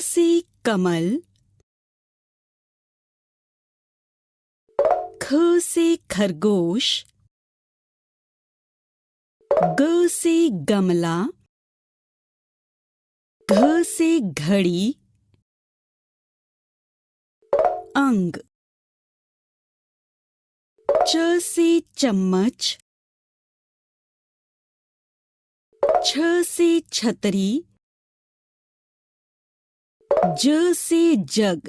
से कमल, ख से खरगोश, ग से गमला, घ से घड़ी, अंग, च से चम्मच, छ से छतरी, ज से जग,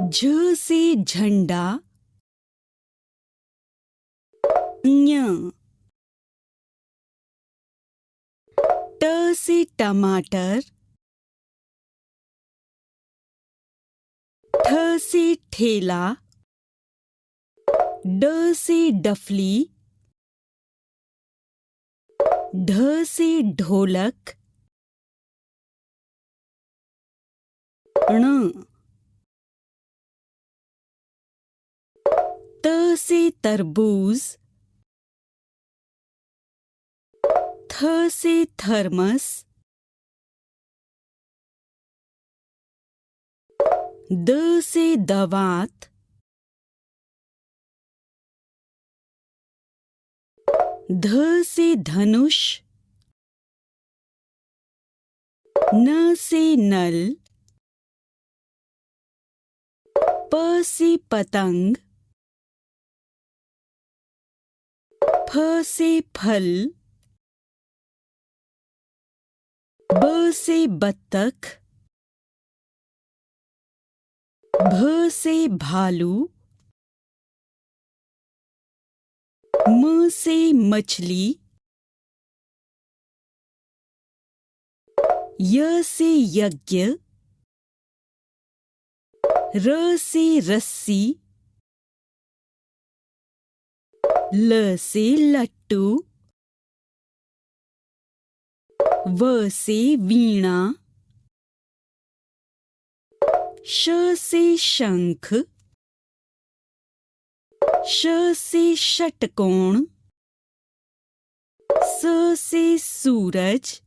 झ से झंडा, ञ, ट से टमाटर, ठ से ठेला, ड से डफली, ढ से ढोलक, ण, त से तरबूज, थ से थर्मस, द से दवात, ध से धनुष, न से नल, प से पतंग, फ से फल, ब से बत्तख, भ से भालू, म से मछली, य से यज्ञ, र से रस्सी, ल से लट्टू, व से वीणा, श से शंख, श से षटकोण, स से सूरज,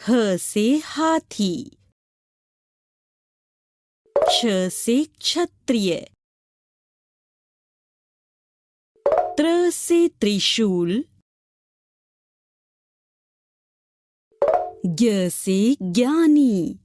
ह से हाथी, क्ष से क्षत्रिय, त्र से त्रिशूल, ज्ञ से ज्ञानी।